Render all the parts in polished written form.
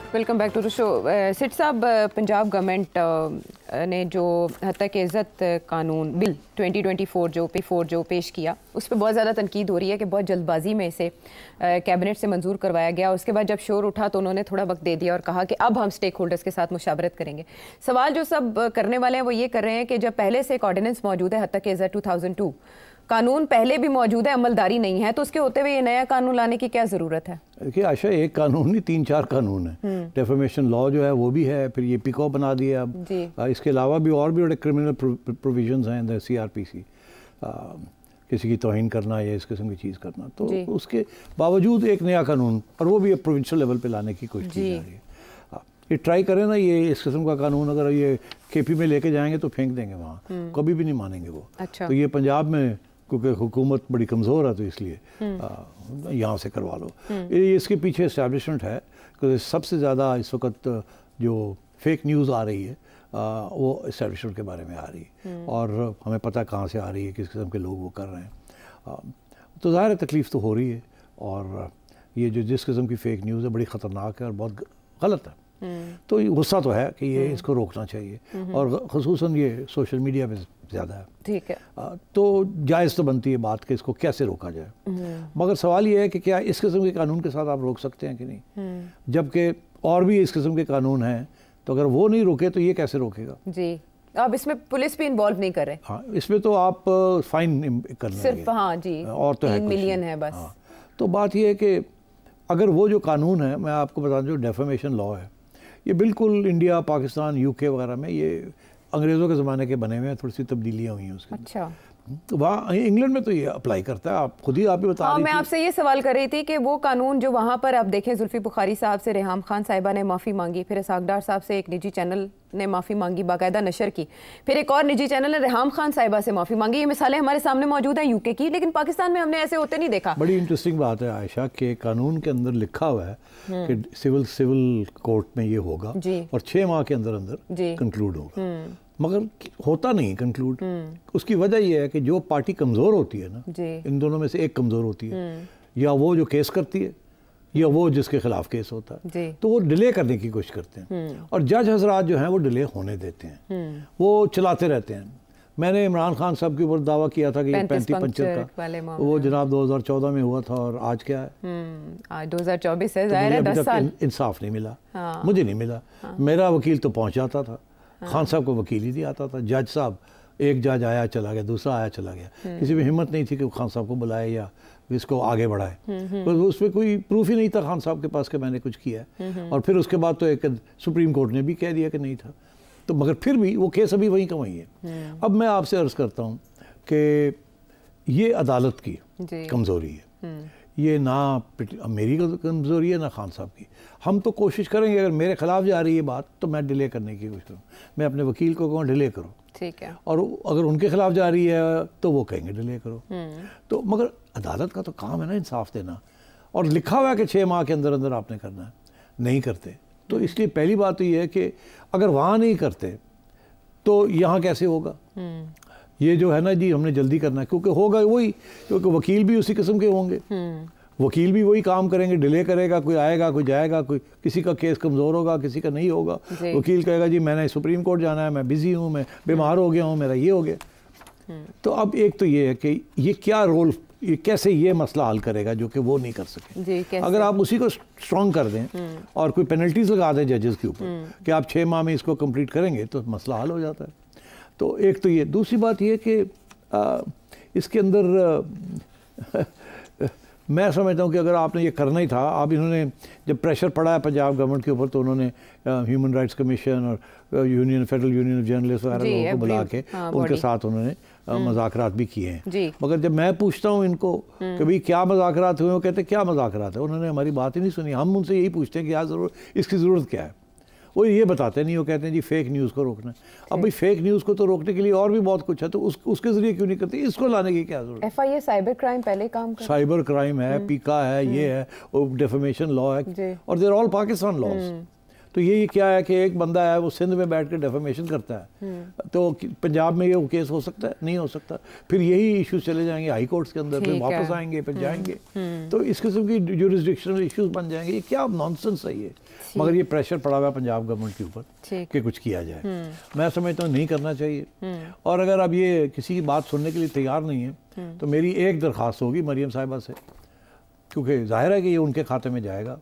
Welcome back to the show. सिट साहब, Punjab government ने जो हद तक इज़्ज़त कानून बिल 2024 जो पेश किया, उस पर बहुत ज़्यादा तनकीद हो रही है कि बहुत जल्दबाजी में इसे कैबिनेट से मंजूर करवाया गया। उसके बाद जब शोर उठा तो उन्होंने थोड़ा वक्त दे दिया और कहा कि अब हम स्टेक होल्डर्स के साथ मुशावरत करेंगे। सवाल जो सब करने वाले हैं वो ये कर रहे हैं कि जब पहले से एक ऑर्डिनेंस मौजूद है, हद तक इज़्ज़त 2002 कानून पहले भी मौजूद है, अमलदारी नहीं है, तो उसके होते हुए ये नया कानून लाने की क्या ज़रूरत है? देखिए आशा, एक कानून नहीं 3-4 कानून है। डेफेमेशन लॉ जो है वो भी है, फिर ये पिको बना दिया अब। इसके अलावा भी और भी बड़े क्रिमिनल प्रोविजंस हैं CRPC, किसी की तौहीन करना या इस किस्म की चीज़ करना। तो उसके बावजूद एक नया कानून, और वो भी प्रोविंशियल लेवल पे लाने की कोशिश की जा रही है। ये ट्राई करें ना, ये इस किस्म का कानून अगर ये KP में लेके जाएंगे तो फेंक देंगे वहाँ, कभी भी नहीं मानेंगे वो। अच्छा। तो ये पंजाब में क्योंकि हुकूमत बड़ी कमज़ोर है तो इसलिए यहाँ से करवा लो। इसके पीछे इस्टेब्लिशमेंट है कि सबसे ज़्यादा इस वक्त जो फेक न्यूज़ आ रही है वो इस्टेब्लिशमेंट के बारे में आ रही है, और हमें पता है कहाँ से आ रही है, किस किस्म के लोग वो कर रहे हैं। तो ज़ाहिर तकलीफ़ तो हो रही है, और ये जो जिस किस्म की फ़ेक न्यूज़ है बड़ी ख़तरनाक है और बहुत गलत है। तो गुस्सा तो है कि ये इसको रोकना चाहिए, और ख़ुसूसन ये सोशल मीडिया पे ज़्यादा है। ठीक है। तो जायज़ तो बनती है बात कि इसको कैसे रोका जाए, मगर सवाल ये है कि क्या इस किस्म के कानून के साथ आप रोक सकते हैं कि नहीं, जबकि और भी इस किस्म के कानून हैं। तो अगर वो नहीं रोके तो ये कैसे रोकेगा? जी, अब इसमें पुलिस भी इन्वॉल्व नहीं कर रहे। हाँ, इसमें तो आप फाइन करना सिर्फ, हाँ जी, और तो 3 मिलियन है बस। हाँ, तो बात ये है कि अगर वो जो कानून है, मैं आपको बता दूं, जो डेफेमेशन लॉ है, ये बिल्कुल इंडिया, पाकिस्तान, UK वगैरह में ये अंग्रेज़ों के ज़माने के बने हुए हैं, थोड़ी सी तब्दीलियाँ हुई हैं उसके। अच्छा। तो वहाँ इंग्लैंड में तो ये अप्लाई करता है, आप खुद ही आप भी बता रही थी। मैं आपसे ये सवाल कर रही थी कि वो कानून जो वहाँ पर आप देखें, जुल्फी बुखारी साहब से रेहाम खान साहिबा ने माफ़ी मांगी, फिर इसाकडार साहब से एक निजी चैनल ने माफ़ी मांगी, बाकायदा नशर की, फिर एक और निजी चैनल ने रेहाम खान साहिबा से माफ़ी मांगी। ये मिसालें हमारे सामने मौजूद हैं UK की, लेकिन पाकिस्तान में हमने ऐसे होते नहीं देखा। बड़ी इंटरेस्टिंग बात है आयशा कि कानून के अंदर लिखा हुआ है कि सिविल कोर्ट में ये होगा और 6 माह के अंदर अंदर कंक्लूड होगा, मगर होता नहीं कंक्लूड। उसकी वजह यह है कि जो पार्टी कमज़ोर होती है ना, इन दोनों में से एक कमज़ोर होती है, या वो जो केस करती है या वो जिसके खिलाफ केस होता है, तो वो डिले करने की कोशिश करते हैं, और जज हजरात जो हैं वो डिले होने देते हैं, वो चलाते रहते हैं। मैंने इमरान खान साहब के ऊपर दावा किया था कि ये 35 पंचर का वो जनाब 2014 में हुआ था, और आज क्या है? आज 2024 है, ज़ाहिर है 10 साल। इंसाफ नहीं मिला। मुझे नहीं मिला। मेरा वकील तो पहुँच जाता था, खान साहब को वकील ही नहीं आता था। जज साहब, एक जज आया चला गया, दूसरा आया चला गया, किसी में हिम्मत नहीं थी कि खान साहब को बुलाए या इसको आगे बढ़ाए। तो उसमें कोई प्रूफ ही नहीं था खान साहब के पास कि मैंने कुछ किया है। और फिर उसके बाद तो एक सुप्रीम कोर्ट ने भी कह दिया कि नहीं था, तो मगर फिर भी वो केस अभी वहीं का वहीं है। अब मैं आपसे अर्ज़ करता हूँ कि ये अदालत की कमज़ोरी है, ये ना मेरी कमज़ोरी है ना खान साहब की। हम तो कोशिश करेंगे, अगर मेरे ख़िलाफ़ जा रही है बात तो मैं डिले करने की कोशिश करूँ, मैं अपने वकील को कहूँ डिले करो, ठीक है, और अगर उनके खिलाफ जा रही है तो वो कहेंगे डिले करो। तो मगर अदालत का तो काम है ना इंसाफ देना, और लिखा हुआ है कि 6 माह के अंदर अंदर आपने करना है, नहीं करते। तो इसलिए पहली बात तो ये है कि अगर वहाँ नहीं करते तो यहाँ कैसे होगा? ये जो है ना जी, हमने जल्दी करना है, क्योंकि होगा वही, क्योंकि वकील भी उसी किस्म के होंगे, वकील भी वही काम करेंगे, डिले करेगा, कोई आएगा कोई जाएगा, कोई किसी का केस कमज़ोर होगा, किसी का नहीं होगा। वकील कहेगा जी मैंने सुप्रीम कोर्ट जाना है, मैं बिज़ी हूँ, मैं बीमार हो गया हूँ, मेरा ये हो गया। तो अब एक तो ये है कि ये क्या रोल, ये कैसे ये मसला हल करेगा जो कि वो नहीं कर सके। अगर आप उसी को स्ट्रॉन्ग कर दें और कोई पेनल्टीज लगा दें जजेस के ऊपर कि आप 6 माह में इसको कंप्लीट करेंगे तो मसला हल हो जाता है। तो एक तो ये, दूसरी बात ये कि इसके अंदर मैं समझता हूँ कि अगर आपने ये करना ही था, आप इन्होंने जब प्रेशर पड़ा है पंजाब गवर्नमेंट के ऊपर तो उन्होंने ह्यूमन राइट्स कमीशन और फेडरल यूनियन ऑफ जर्नलिस्ट वगैरह लोगों को बुला के उनके साथ उन्होंने मुज़ाकरात भी किए हैं। मगर जब मैं पूछता हूँ इनको कि भाई क्या मुज़ाकरात हुए, वो कहते क्या मुज़ाकरात है, उन्होंने हमारी बात ही नहीं सुनी। हम उनसे यही पूछते हैं कि यार इसकी ज़रूरत क्या है, वो ये बताते नहीं, वो कहते हैं जी फेक न्यूज़ को रोकना है। अब भाई फेक न्यूज़ को तो रोकने के लिए और भी बहुत कुछ है, तो उसके ज़रिए क्यों नहीं करते? इसको लाने की क्या ज़रूरत है? FIA साइबर क्राइम पहले काम कर, साइबर क्राइम है, पीका है, ये है, डेफेमेशन लॉ है, और देयर ऑल पाकिस्तान लॉज। तो ये क्या है कि एक बंदा है वो सिंध में बैठ कर डेफेमेशन करता है, तो पंजाब में ये केस हो सकता है? नहीं हो सकता। फिर यही इश्यूज चले जाएंगे हाई कोर्ट्स के अंदर, फिर वापस आएंगे, फिर जाएंगे, तो इस किस्म की ज्यूरिसडिक्शनल इश्यूज बन जाएंगे। ये क्या नॉनसेंस है ये। मगर ये प्रेशर पड़ा हुआ है पंजाब गवर्नमेंट के ऊपर कि कुछ किया जाए। मैं समझता हूँ नहीं करना चाहिए। और अगर अब ये किसी की बात सुनने के लिए तैयार नहीं है तो मेरी एक दरख्वास्त होगी मरियम साहिबा से, क्योंकि जाहिर है कि ये उनके खाते में जाएगा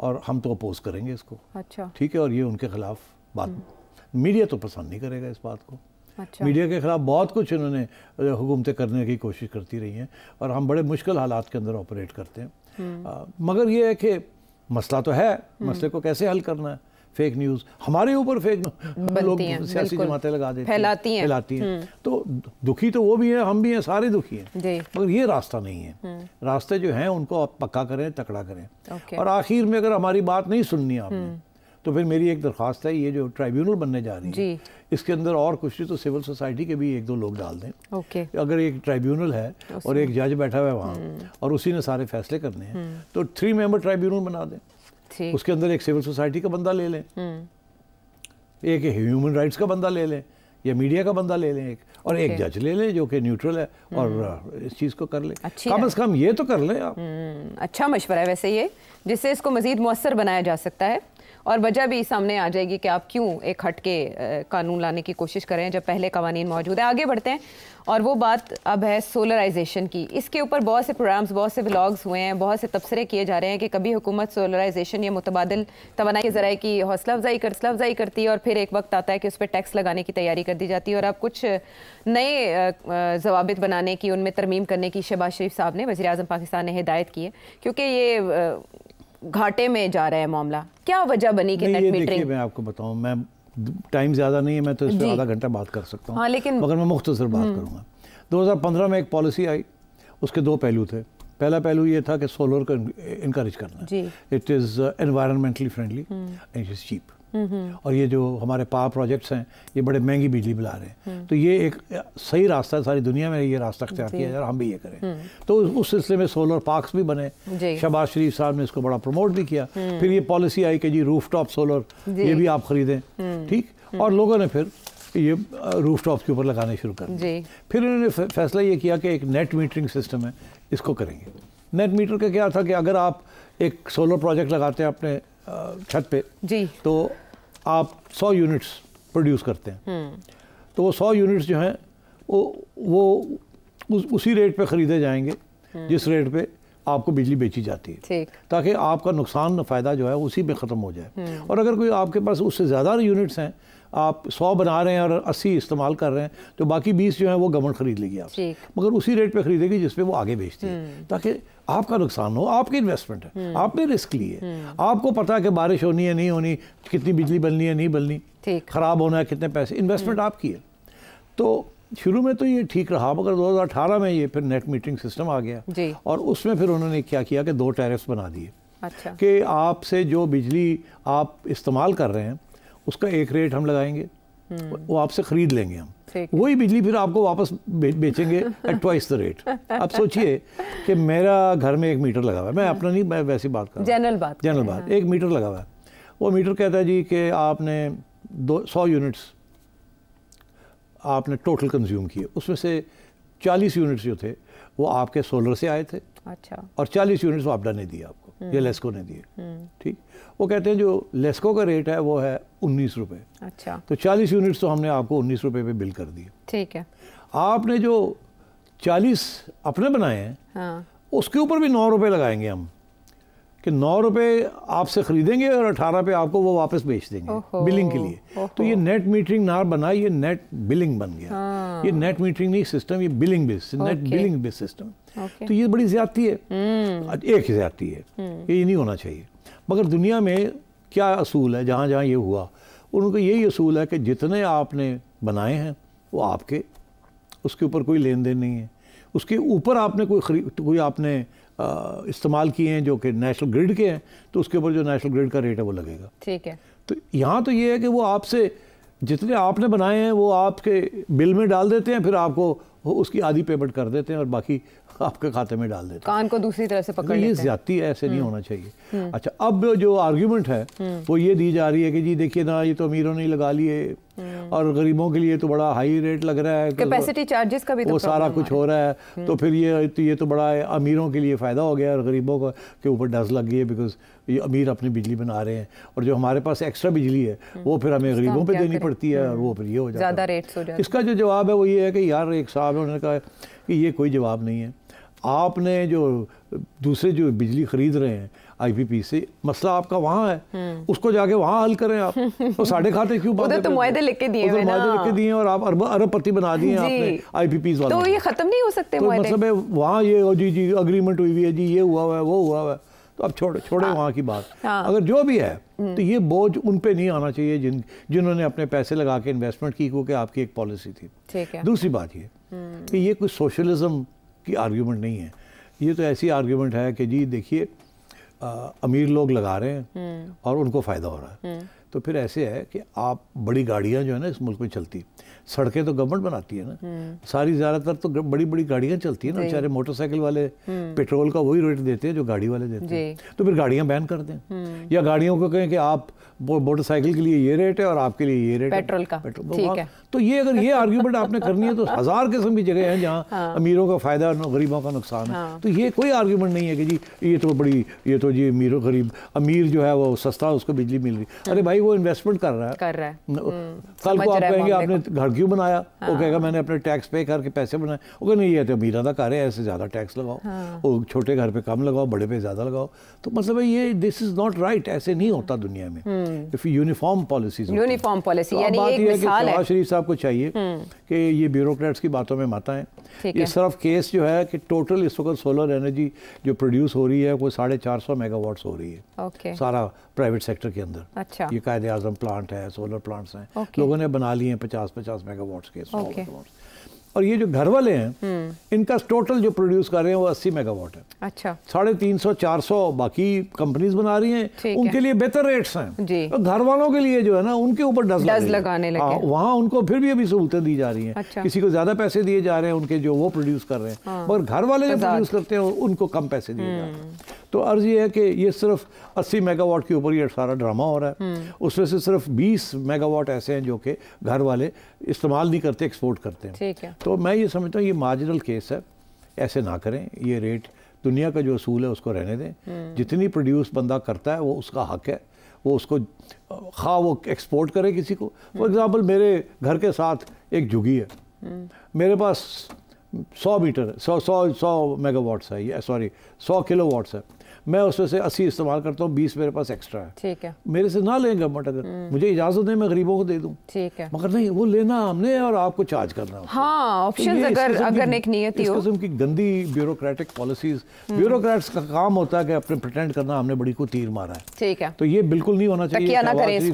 और हम तो अपोज करेंगे इसको। अच्छा, ठीक है। और ये उनके खिलाफ बात, मीडिया तो पसंद नहीं करेगा इस बात को। अच्छा। मीडिया के खिलाफ बहुत कुछ इन्होंने हुकूमतें करने की कोशिश करती रही हैं और हम बड़े मुश्किल हालात के अंदर ऑपरेट करते हैं। मगर ये है कि मसला तो है, मसले को कैसे हल करना है। फेक न्यूज़ हमारे ऊपर फेक लोग सियासी जमातें लगा देते हैं, फैलाती हैं। तो दुखी तो वो भी है, हम भी हैं, सारे दुखी हैं। मगर ये रास्ता नहीं है। रास्ते जो हैं उनको आप पक्का करें, तकड़ा करें। और आखिर में अगर हमारी बात नहीं सुननी आपने तो फिर मेरी एक दरख्वास्त है, ये जो ट्राइब्यूनल बनने जा रही है इसके अंदर और कुछ नहीं तो सिविल सोसाइटी के भी 1-2 लोग डाल दें। अगर एक ट्राइब्यूनल है और एक जज बैठा हुआ है वहाँ और उसी ने सारे फैसले करने हैं तो 3 मेंबर ट्राइब्यूनल बना दें। उसके अंदर एक सिविल सोसाइटी का बंदा ले लें, एक ह्यूमन राइट्स का बंदा ले लें, या मीडिया का बंदा ले लें एक, और एक जज ले लें जो कि न्यूट्रल है और इस चीज़ को कर लें। कम से कम ये तो कर लें आप। अच्छा मशवरा है वैसे ये, जिससे इसको मज़ीद मुअस्सर बनाया जा सकता है और वजह भी सामने आ जाएगी कि आप क्यों एक हट के कानून लाने की कोशिश कर रहे हैं जब पहले कवानीन मौजूद है। आगे बढ़ते हैं और वो बात अब है सोलराइजेशन की। इसके ऊपर बहुत से प्रोग्राम्स, बहुत से व्लॉग्स हुए हैं, बहुत से तबसरे किए जा रहे हैं कि कभी हुकूमत सोलराइजेशन या मुतबादिल तवानाई के ज़राए की हौसला अफजाई करती है और फिर एक वक्त आता है कि उस पर टैक्स लगाने की तैयारी कर दी जाती है। और अब कुछ नए ज़वाबित बनाने की, उनमें तरमीम करने की शहबाज शरीफ साहब ने, वज़ीर आज़म पाकिस्तान ने हिदायत की है, क्योंकि ये घाटे में जा रहा है मामला। क्या वजह बनी कि नेट मीटरिंग? मैं आपको बताऊं, मैं टाइम ज़्यादा नहीं है, मैं तो इस पर आधा घंटा बात कर सकता हूँ। हाँ, लेकिन मगर मैं मुख्तसर बात करूँगा। 2015 में एक पॉलिसी आई, उसके 2 पहलू थे। पहला पहलू ये था कि सोलर को इनकरेज करना, it is environmentally friendly and it is cheap. और ये जो हमारे पावर प्रोजेक्ट्स हैं ये बड़े महंगी बिजली बुला रहे हैं, तो ये एक सही रास्ता है, सारी दुनिया में ये रास्ता अख्तियार किया जाए, हम भी ये करें। तो उस सिलसिले में सोलर पार्क्स भी बने, शहबाज शरीफ साहब ने इसको बड़ा प्रमोट भी किया। फिर ये पॉलिसी आई कि जी रूफटॉप सोलर ये भी आप खरीदें, ठीक। और लोगों ने फिर ये रूफटॉप के ऊपर लगाने शुरू कर दिए। फिर इन्होंने फैसला ये किया कि एक नेट मीटरिंग सिस्टम है, इसको करेंगे। नेट मीटर का क्या था कि अगर आप एक सोलर प्रोजेक्ट लगाते हैं अपने छत पे तो आप 100 यूनिट्स प्रोड्यूस करते हैं, तो वो 100 यूनिट्स जो हैं वो उसी रेट पे ख़रीदे जाएंगे जिस रेट पे आपको बिजली बेची जाती है, ताकि आपका नुकसान फ़ायदा जो है उसी में ख़त्म हो जाए। और अगर कोई आपके पास उससे ज़्यादा यूनिट्स हैं, आप 100 बना रहे हैं और 80 इस्तेमाल कर रहे हैं, तो बाकी 20 जो है वो गवर्नमेंट खरीद लेगी आपसे, मगर उसी रेट पे खरीदेगी जिस पे वो आगे बेचती है, ताकि आपका नुकसान हो। आपकी इन्वेस्टमेंट है, आपने रिस्क ली है, आपको पता है कि बारिश होनी है नहीं होनी, कितनी बिजली बननी है नहीं बननी, ख़राब होना है कितने पैसे, इन्वेस्टमेंट आपकी है। तो शुरू में तो ये ठीक रहा, मगर 2018 में ये फिर नेट मीटरिंग सिस्टम आ गया और उसमें फिर उन्होंने क्या किया कि 2 टैरिफ्स बना दिए। अच्छा। कि आपसे जो बिजली आप इस्तेमाल कर रहे हैं उसका एक रेट हम लगाएंगे, वो आपसे ख़रीद लेंगे हम, वही बिजली फिर आपको वापस बेचेंगे एट ट्वाइस द रेट। अब सोचिए कि मेरा घर में एक मीटर लगा हुआ है, मैं अपना नहीं, मैं वैसी बात कर रहा हूँ, जनरल बात। एक मीटर लगा हुआ है, वो मीटर कहता है जी कि आपने 100 यूनिट्स आपने टोटल कंज्यूम किए, उसमें से 40 यूनिट्स जो थे वो आपके सोलर से आए थे। अच्छा। और 40 यूनिट्स वापडा ने दिए आपको, या लेस्को ने दिए, ठीक। वो कहते हैं जो लेस्को का रेट है वो है 19 रुपये। अच्छा। तो 40 यूनिट्स तो हमने आपको 19 रुपये पे बिल कर दिए, ठीक है। आपने जो 40 अपने बनाए हैं, हाँ, उसके ऊपर भी 9 रुपये लगाएंगे हम, कि 9 रुपये आपसे ख़रीदेंगे और 18 पे आपको वो वापस बेच देंगे बिलिंग के लिए। तो ये नेट मीटरिंग ना बना, ये नेट बिलिंग बन गया। हाँ। ये नेट मीटरिंग नहीं सिस्टम, ये billing base, net billing base system. तो ये बड़ी ज़्यादती है, एक ज़्यादती है, ये नहीं होना चाहिए। मगर दुनिया में क्या असूल है, जहाँ जहाँ ये हुआ उनको यही असूल है कि जितने आपने बनाए हैं वो आपके, उसके ऊपर कोई लेन देन नहीं है। उसके ऊपर आपने कोई आपने इस्तेमाल किए हैं जो कि नेशनल ग्रिड के हैं, तो उसके ऊपर जो नेशनल ग्रिड का रेट है वो लगेगा, ठीक है। तो यहाँ तो ये है कि वो आपसे जितने आपने बनाए हैं वो आपके बिल में डाल देते हैं, फिर आपको उसकी आधी पेमेंट कर देते हैं और बाकी आपके खाते में डाल देते हैं। कान को दूसरी तरफ से पकड़ ये लेते हैं। ज्यादती है, ऐसे नहीं होना चाहिए। अच्छा, अब जो आर्ग्यूमेंट है वो ये दी जा रही है कि जी देखिए ना, ये तो अमीरों ने लगा लिए और गरीबों के लिए तो बड़ा हाई रेट लग रहा है, कैपेसिटी चार्जेस का भी तो वो सारा कुछ हो रहा है, तो फिर ये तो बड़ा अमीरों के लिए फ़ायदा हो गया और गरीबों को के ऊपर डज लग गई है, बिकॉज ये अमीर अपनी बिजली बना रहे हैं और जो हमारे पास एक्स्ट्रा बिजली है वो फिर हमें गरीबों पे देनी पड़ती है और वो फिर ये हो जाता है, ज़्यादा रेट्स हो जाते हैं। इसका जो जवाब है वो ये है कि यार, एक साहब है, उन्होंने कहा कि ये कोई जवाब नहीं है। आपने जो दूसरे जो बिजली खरीद रहे हैं आईपीपी से, मसला आपका वहाँ है, उसको जाके वहाँ हल करें आप। तो साढ़े खाते क्यों उधर तो मुआहदे लिख के दिए हैं ना, मुआहदे लिख के दिए और आप अरबपति बना दिए आपने आईपीपी वाले। तो ये खत्म नहीं हो सकते तो मुआहदे? मतलब है वहाँ ये जी अग्रीमेंट हुई हुई है जी, ये हुआ है वो हुआ है, तो अब छोड़े वहाँ की बात। अगर जो भी है तो ये बोझ उन पे नहीं आना चाहिए जिन्होंने अपने पैसे लगा के इन्वेस्टमेंट की, क्योंकि आपकी एक पॉलिसी थी। ठीक है। दूसरी बात ये कि ये कोई सोशलिज्म की आर्ग्यूमेंट नहीं है, ये तो ऐसी आर्ग्यूमेंट है कि जी देखिए अमीर लोग लगा रहे हैं और उनको फ़ायदा हो रहा है। तो फिर ऐसे है कि आप बड़ी गाड़ियां जो है ना इस मुल्क में चलती, सड़कें तो गवर्नमेंट बनाती है ना, सारी ज़्यादातर तो बड़ी बड़ी गाड़ियां चलती है ना, बेचारे मोटरसाइकिल वाले पेट्रोल का वही रेट देते हैं जो गाड़ी वाले देते हैं, तो फिर गाड़ियां बैन कर दें या गाड़ियों को कहें कि आप मोटरसाइकिल के लिए ये रेट है और आपके लिए ये रेट पेट्रोल का। ठीक है। तो ये अगर ये आर्ग्यूमेंट आपने करनी है तो हजार किस्म की जगह हैं जहाँ अमीरों का फायदा और गरीबों का नुकसान है। तो ये कोई आर्ग्यूमेंट नहीं है कि जी ये तो जी अमीरों गरीब, अमीर जो है वो सस्ता उसको बिजली मिल रही। अरे भाई वो इन्वेस्टमेंट कर रहा है। कल को आप कहेंगे आपने घर क्यों बनाया, वो कहेगा मैंने अपने टैक्स पे करके पैसे बनाए, वो कहेगा नहीं ये तो अमीरों का घर है, ऐसे ज़्यादा टैक्स लगाओ, वो छोटे घर पे कम लगाओ, बड़े पे ज़्यादा लगाओ। तो मतलब है ये दिस इज़ नॉट राइट, ऐसे नहीं होता दुनिया में। इफ यूनिफॉर्म पॉलिसी यानी एक मिसाल है। शहबाज शरीफ साहब को चाहिए कि ये ब्यूरोक्रेट्स की बातों में मत आए। ये सिर्फ केस जो है कि टोटल इस वक्त सोलर एनर्जी जो प्रोड्यूस हो रही है वो 450 मेगावाट्स हो रही है सारा प्राइवेट सेक्टर के अंदर। अच्छा। ये कायदे आजम प्लांट है, सोलर प्लांट्स हैं, लोगों ने बना लिए हैं 50-50 मेगावाट्स के, 100 मेगावाट्स। और ये जो घर वाले हैं इनका टोटल जो प्रोड्यूस कर रहे हैं वो 80 मेगावाट है। अच्छा। 350-400 बाकी कंपनीज बना रही हैं, उनके लिए बेहतर रेट्स हैं। तो घर वालों के लिए जो है ना उनके ऊपर डज लगाने लगे। वहाँ उनको फिर भी अभी सहूलतें दी जा रही हैं। अच्छा। किसी को ज्यादा पैसे दिए जा रहे हैं उनके जो वो प्रोड्यूस कर रहे हैं, मगर घर वाले जो प्रोड्यूस करते हैं उनको कम पैसे दिए जा रहे हैं। तो अर्ज ये है कि ये सिर्फ 80 मेगावाट के ऊपर ये सारा ड्रामा हो रहा है। उसमें से सिर्फ 20 मेगावाट ऐसे हैं जो कि घर वाले इस्तेमाल नहीं करते, एक्सपोर्ट करते हैं। ठीक है। तो मैं ये समझता हूँ ये मार्जिनल केस है, ऐसे ना करें। ये रेट दुनिया का जो असूल है उसको रहने दें। जितनी प्रोड्यूस बंदा करता है वो उसका हक है, वो उसको खा वो एक्सपोर्ट करे किसी को। फॉर एग्ज़ाम्पल मेरे घर के साथ एक झुग्गी है, मेरे पास 100 मीटर 100 मेगावाट्स है, ये सॉरी 100 किलोवाट्स है, मैं उसमें से 80 इस्तेमाल करता हूँ, 20 मेरे पास एक्स्ट्रा है। ठीक है। मेरे से ना लें गवर्नमेंट, अगर मुझे इजाजत दें मैं गरीबों को दे दूं। ठीक है। मगर नहीं, वो लेना हमने और आपको चार्ज करना। हाँ, ऑप्शंस अगर नेक नियति हो। इस किस्म की गंदी ब्यूरोक्रेटिक पॉलिसीज, ब्यूरोक्रेट्स का काम होता है कि अपने प्रिटेंड करना हमने बड़ी को तीर मारा है। ठीक है। तो ये बिल्कुल नहीं होना चाहिए।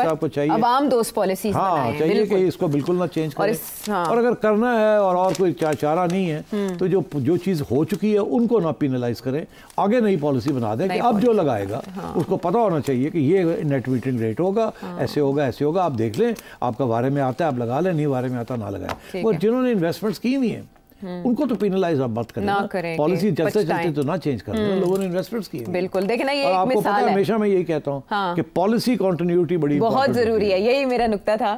आपको चाहिए अवाम दोस्त पॉलिसीज हाँ चाहिए कि इसको बिल्कुल ना चेंज करें। और अगर करना है और कोई चारा नहीं है तो जो चीज़ हो चुकी है उनको ना पिनलाइज करें, आगे नई पॉलिसी बना दें कि अब जो लगाएगा उसको पता होना चाहिए कि ये नेट मीटरिंग रेट होगा, ऐसे होगा ऐसे होगा, आप देख लें, आपका बारे में आता है आप लगा लें, नहीं बारे में आता ना लगाएं। और जिन्होंने इन्वेस्टमेंट्स की हुई हैं उनको तो पिनलाइज आप मत करें, पॉलिसी चलते चलते तो ना चेंज करें। लोगों ने इन्वेस्टमेंट्स की। बिल्कुल, देखना ये एक मिसाल है। हमेशा मैं यही कहता हूँ कि पॉलिसी कंटिन्यूटी बड़ी बहुत जरूरी है, यही मेरा नुक्ता था।